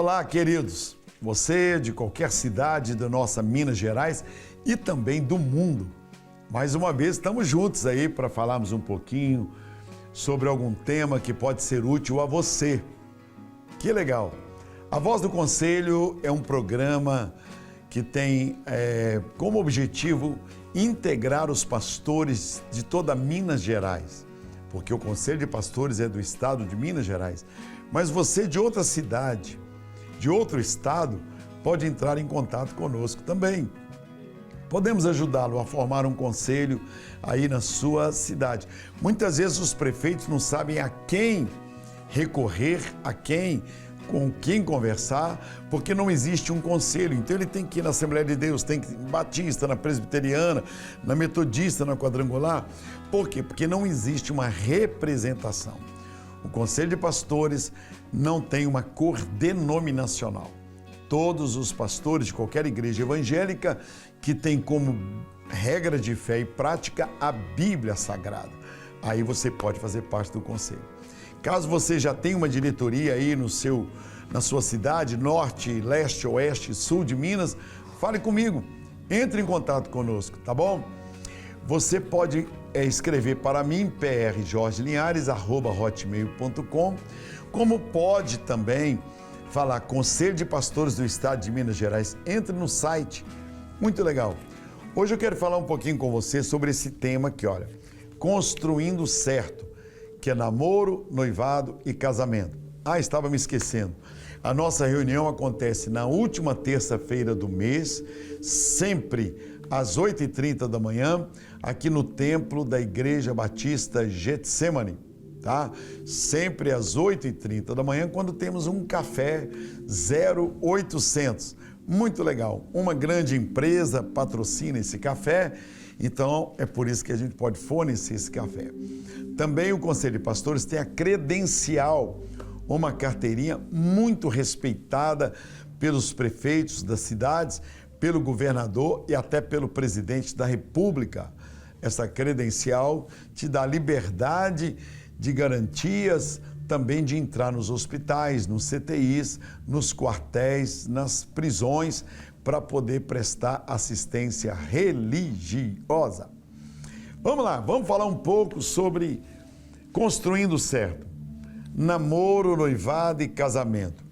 Olá, queridos. Você de qualquer cidade da nossa Minas Gerais e também do mundo. Mais uma vez estamos juntos aí para falarmos um pouquinho sobre algum tema que pode ser útil a você. Que legal! A Voz do Conselho é um programa que tem como objetivo integrar os pastores de toda Minas Gerais, porque o Conselho de Pastores é do estado de Minas Gerais, mas você de outra cidade, de outro estado, pode entrar em contato conosco também. Podemos ajudá-lo a formar um conselho aí na sua cidade. Muitas vezes os prefeitos não sabem a quem recorrer, com quem conversar, porque não existe um conselho. Então ele tem que ir na Assembleia de Deus, tem que ir na Batista, na Presbiteriana, na Metodista, na Quadrangular. Por quê? Porque não existe uma representação. O Conselho de Pastores não tem uma cor denominacional. Todos os pastores de qualquer igreja evangélica que tem como regra de fé e prática a Bíblia Sagrada. Aí você pode fazer parte do conselho. Caso você já tenha uma diretoria aí na sua cidade, norte, leste, oeste, sul de Minas, fale comigo, entre em contato conosco, tá bom? Você pode escrever para mim, prjorgelinhares@hotmail.com, como pode também falar Conselho de Pastores do Estado de Minas Gerais. Entre no site, muito legal. Hoje eu quero falar um pouquinho com você sobre esse tema aqui, olha, construindo certo, que é namoro, noivado e casamento. Estava me esquecendo. A nossa reunião acontece na última terça-feira do mês, sempre às 8h30 da manhã, aqui no templo da Igreja Batista Getsemane, tá? Sempre às 8h30 da manhã, quando temos um café 0800. Muito legal. Uma grande empresa patrocina esse café, então é por isso que a gente pode fornecer esse café. Também o Conselho de Pastores tem a credencial, uma carteirinha muito respeitada pelos prefeitos das cidades, pelo governador e até pelo presidente da República. Essa credencial te dá liberdade de garantias também de entrar nos hospitais, nos CTIs, nos quartéis, nas prisões, para poder prestar assistência religiosa. Vamos lá, vamos falar um pouco sobre construindo certo. Namoro, noivado e casamento.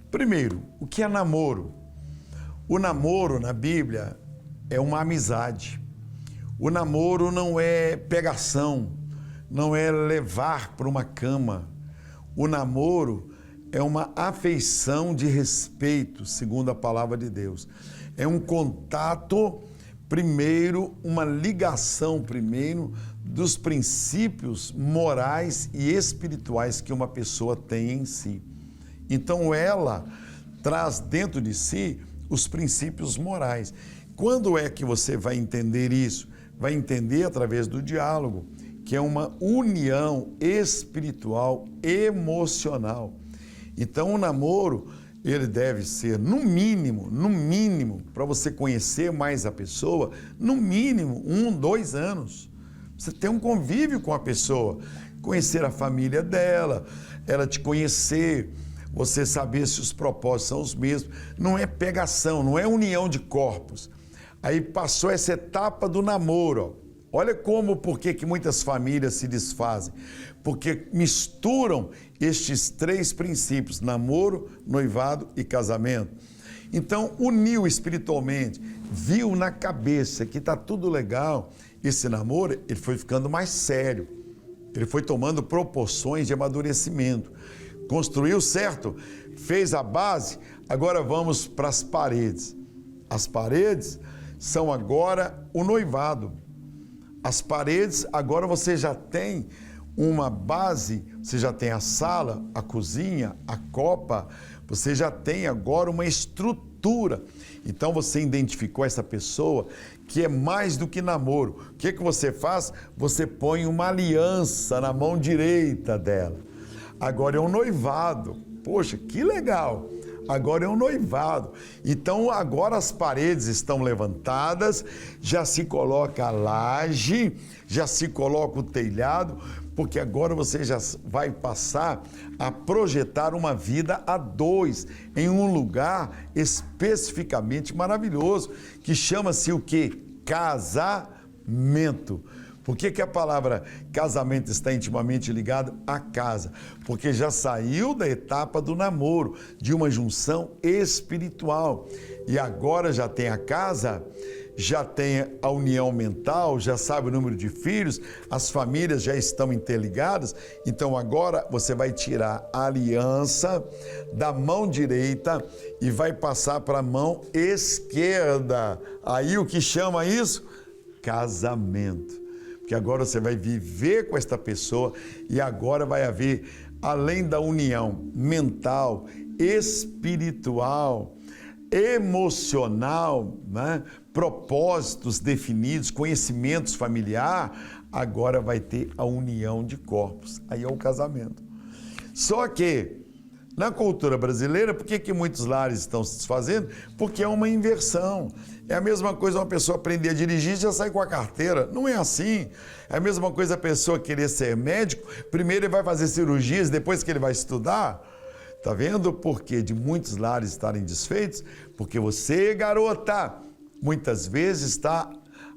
Primeiro, o que é namoro? O namoro na Bíblia é uma amizade. O namoro não é pegação, não é levar para uma cama. O namoro é uma afeição de respeito, segundo a palavra de Deus. É um contato primeiro, uma ligação primeiro dos princípios morais e espirituais que uma pessoa tem em si. Então ela traz dentro de si os princípios morais. Quando é que você vai entender isso? Vai entender através do diálogo, que é uma união espiritual, emocional. Então o namoro, ele deve ser, no mínimo, para você conhecer mais a pessoa, no mínimo 2 anos. Você ter um convívio com a pessoa, conhecer a família dela, ela te conhecer, você saber se os propósitos são os mesmos. Não é pegação, não é união de corpos. Aí passou essa etapa do namoro, ó. Olha por que muitas famílias se desfazem. Porque misturam estes 3 princípios, namoro, noivado e casamento. Então, uniu espiritualmente, viu na cabeça que está tudo legal. Esse namoro, ele foi ficando mais sério. Ele foi tomando proporções de amadurecimento. Construiu certo, fez a base, agora vamos para as paredes. As paredes são agora o noivado. As paredes, agora você já tem uma base, você já tem a sala, a cozinha, a copa, você já tem agora uma estrutura. Então você identificou essa pessoa que é mais do que namoro. O que você faz? Você põe uma aliança na mão direita dela. Agora é um noivado. Poxa, que legal! agora é um noivado. Então agora as paredes estão levantadas, já se coloca a laje, já se coloca o telhado, porque agora você já vai passar a projetar uma vida a dois, em um lugar especificamente maravilhoso, que chama-se o quê? Casamento. Por que a palavra casamento está intimamente ligada à casa? Porque já saiu da etapa do namoro, de uma junção espiritual. E agora já tem a casa, já tem a união mental, já sabe o número de filhos, as famílias já estão interligadas. Então agora você vai tirar a aliança da mão direita e vai passar para a mão esquerda. Aí o que chama isso? Casamento. Porque agora você vai viver com esta pessoa e agora vai haver, além da união mental, espiritual, emocional, né? Propósitos definidos, conhecimentos familiar, agora vai ter a união de corpos. Aí é o casamento. Só que, na cultura brasileira, por que muitos lares estão se desfazendo? Porque é uma inversão. É a mesma coisa uma pessoa aprender a dirigir e já sai com a carteira. Não é assim. É a mesma coisa a pessoa querer ser médico, primeiro ele vai fazer cirurgias, depois que ele vai estudar. Tá vendo o porquê de muitos lares estarem desfeitos? Porque você, garota, muitas vezes está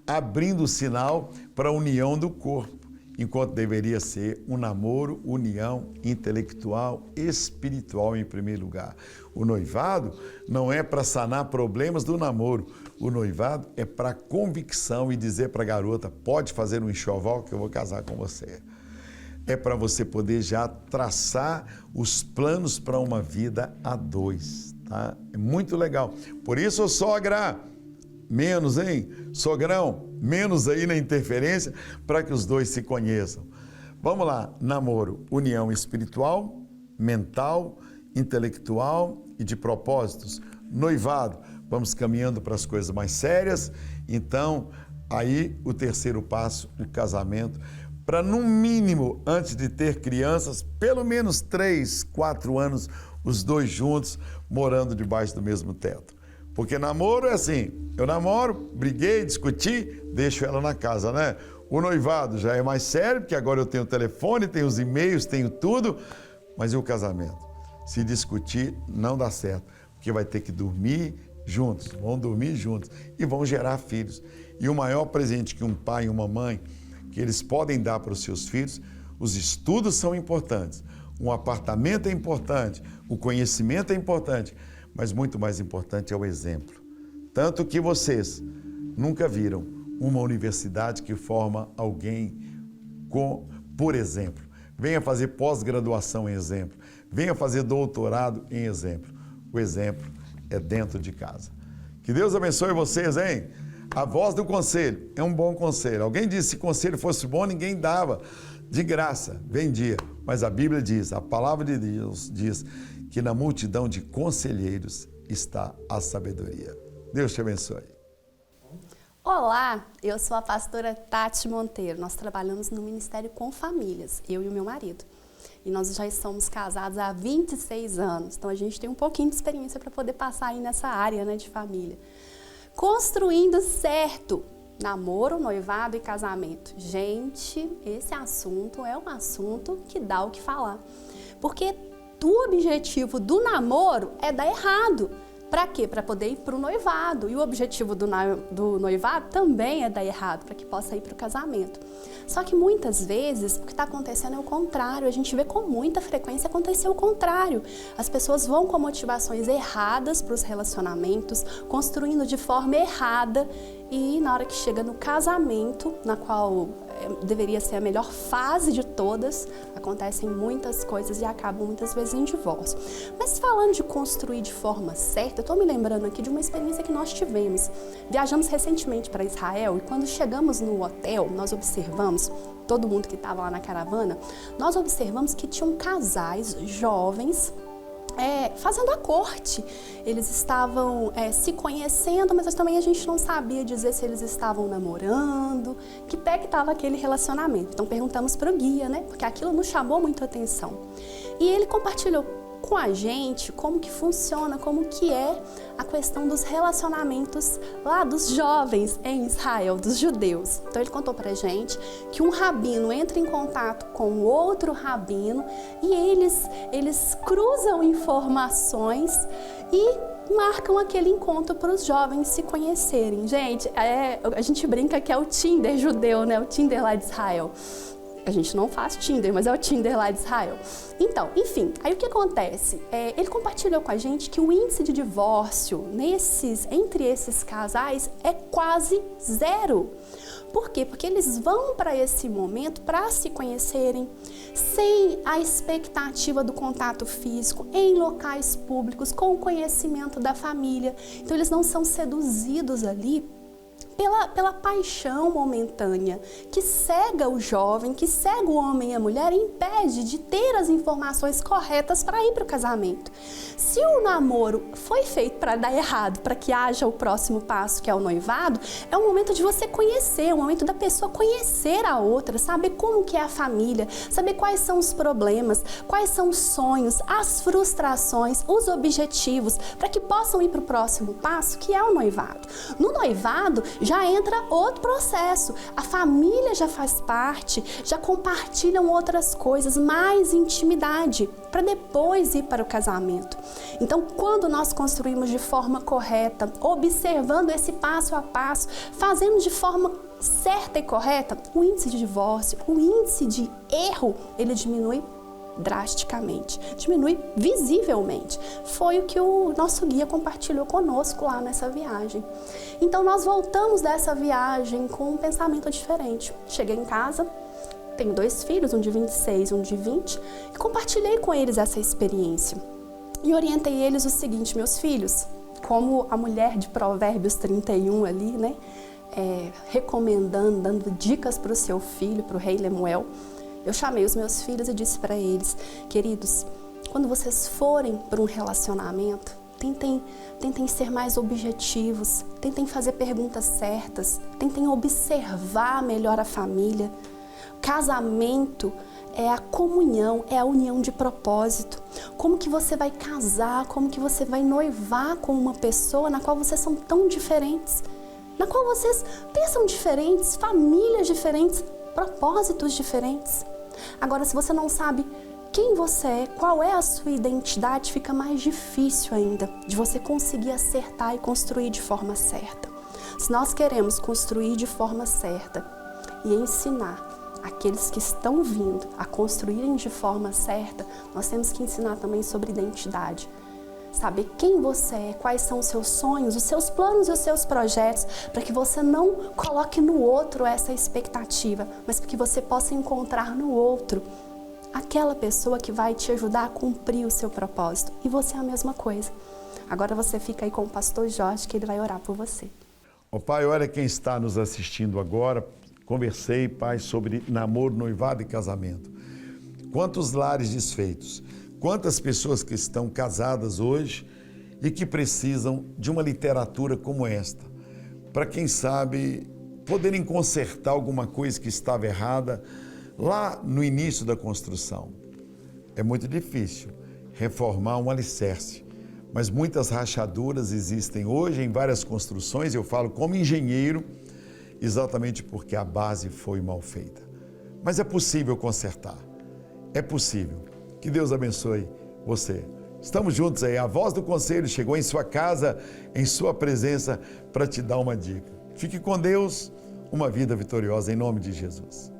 abrindo o sinal para a união do corpo, enquanto deveria ser um namoro, união intelectual, espiritual em primeiro lugar. O noivado não é para sanar problemas do namoro. O noivado é para convicção e dizer para a garota, pode fazer um enxoval que eu vou casar com você. É para você poder já traçar os planos para uma vida a dois, tá? É muito legal. Por isso, sogra, menos, hein? Sogrão, menos aí na interferência para que os dois se conheçam. Vamos lá, namoro, união espiritual, mental, intelectual e de propósitos. Noivado, vamos caminhando para as coisas mais sérias. Então, aí o terceiro passo, o casamento, para no mínimo, antes de ter crianças, pelo menos 3, 4 anos, os dois juntos, morando debaixo do mesmo teto. Porque namoro é assim, eu namoro, briguei, discuti, deixo ela na casa, né? O noivado já é mais sério, porque agora eu tenho o telefone, tenho os e-mails, tenho tudo, mas e o casamento? Se discutir, não dá certo, porque vai ter que dormir juntos, vão dormir juntos e vão gerar filhos. E o maior presente que um pai e uma mãe, que eles podem dar para os seus filhos, os estudos são importantes, um apartamento é importante, o conhecimento é importante, mas muito mais importante é o exemplo. Tanto que vocês nunca viram uma universidade que forma alguém por exemplo. Venha fazer pós-graduação em exemplo. Venha fazer doutorado em exemplo. O exemplo é dentro de casa. Que Deus abençoe vocês, hein? A voz do conselho é um bom conselho. Alguém disse que se conselho fosse bom, ninguém dava. De graça, vendia. Mas a Bíblia diz, a palavra de Deus diz que na multidão de conselheiros está a sabedoria. Deus te abençoe. Olá, eu sou a pastora Tati Monteiro. Nós trabalhamos no Ministério com Famílias, eu e o meu marido. E nós já estamos casados há 26 anos, então a gente tem um pouquinho de experiência para poder passar aí nessa área, né, de família. Construindo certo, namoro, noivado e casamento. Gente, esse assunto é um assunto que dá o que falar. Porque o objetivo do namoro é dar errado. Para quê? Para poder ir para o noivado. E o objetivo do noivado também é dar errado, para que possa ir para o casamento. Só que muitas vezes o que está acontecendo é o contrário. A gente vê com muita frequência acontecer o contrário. As pessoas vão com motivações erradas para os relacionamentos, construindo de forma errada. E na hora que chega no casamento, na qual deveria ser a melhor fase de todas, acontecem muitas coisas e acabam muitas vezes em divórcio. Mas falando de construir de forma certa, eu estou me lembrando aqui de uma experiência que nós tivemos. Viajamos recentemente para Israel e quando chegamos no hotel, nós observamos, todo mundo que estava lá na caravana, nós observamos que tinham casais jovens fazendo a corte. Eles estavam se conhecendo, mas também a gente não sabia dizer se eles estavam namorando, que pé que estava aquele relacionamento. Então perguntamos para o guia, né? Porque aquilo nos chamou muito a atenção. E ele compartilhou com a gente como que funciona, como que é a questão dos relacionamentos lá dos jovens em Israel, dos judeus. Então ele contou pra gente que um rabino entra em contato com outro rabino e eles cruzam informações e marcam aquele encontro para os jovens se conhecerem. Gente, a gente brinca que é o Tinder judeu, né? O Tinder lá de Israel. A gente não faz Tinder, mas é o Tinder lá de Israel. Então, enfim, aí o que acontece? Ele compartilhou com a gente que o índice de divórcio entre esses casais é quase zero. Por quê? Porque eles vão para esse momento para se conhecerem, sem a expectativa do contato físico, em locais públicos, com o conhecimento da família. Então, eles não são seduzidos ali pela paixão momentânea que cega o jovem, que cega o homem e a mulher e impede de ter as informações corretas para ir para o casamento. Se o namoro foi feito para dar errado, para que haja o próximo passo, que é o noivado, é o momento de você conhecer, é o momento da pessoa conhecer a outra, saber como que é a família, saber quais são os problemas, quais são os sonhos, as frustrações, os objetivos, para que possam ir para o próximo passo, que é o noivado. No noivado, já entra outro processo. A família já faz parte, já compartilham outras coisas, mais intimidade, para depois ir para o casamento. Então, quando nós construímos de forma correta, observando esse passo a passo, fazendo de forma certa e correta, o índice de divórcio, o índice de erro, ele diminui drasticamente, diminui visivelmente. Foi o que o nosso guia compartilhou conosco lá nessa viagem. Então nós voltamos dessa viagem com um pensamento diferente. Cheguei em casa, tenho 2 filhos, um de 26 e um de 20, e compartilhei com eles essa experiência. E orientei eles o seguinte: meus filhos, como a mulher de Provérbios 31 ali, né, recomendando, dando dicas para o seu filho, para o rei Lemuel, eu chamei os meus filhos e disse para eles: queridos, quando vocês forem para um relacionamento, tentem ser mais objetivos, tentem fazer perguntas certas, tentem observar melhor a família. Casamento é a comunhão, é a união de propósito. Como que você vai casar, como que você vai noivar com uma pessoa na qual vocês são tão diferentes, na qual vocês pensam diferentes, famílias diferentes, propósitos diferentes. Agora, se você não sabe quem você é, qual é a sua identidade, fica mais difícil ainda de você conseguir acertar e construir de forma certa. Se nós queremos construir de forma certa e ensinar aqueles que estão vindo a construírem de forma certa, nós temos que ensinar também sobre identidade. Saber quem você é, quais são os seus sonhos, os seus planos e os seus projetos, para que você não coloque no outro essa expectativa, mas para que você possa encontrar no outro aquela pessoa que vai te ajudar a cumprir o seu propósito. E você é a mesma coisa. Agora você fica aí com o pastor Jorge, que ele vai orar por você. Ó Pai, olha quem está nos assistindo agora. Conversei, Pai, sobre namoro, noivado e casamento. Quantos lares desfeitos, quantas pessoas que estão casadas hoje e que precisam de uma literatura como esta, para quem sabe poderem consertar alguma coisa que estava errada lá no início da construção. É muito difícil reformar um alicerce, mas muitas rachaduras existem hoje em várias construções. Eu falo como engenheiro, exatamente porque a base foi mal feita. Mas é possível consertar, é possível. Que Deus abençoe você. Estamos juntos aí, a Voz do Conselho chegou em sua casa, em sua presença, para te dar uma dica. Fique com Deus, uma vida vitoriosa em nome de Jesus.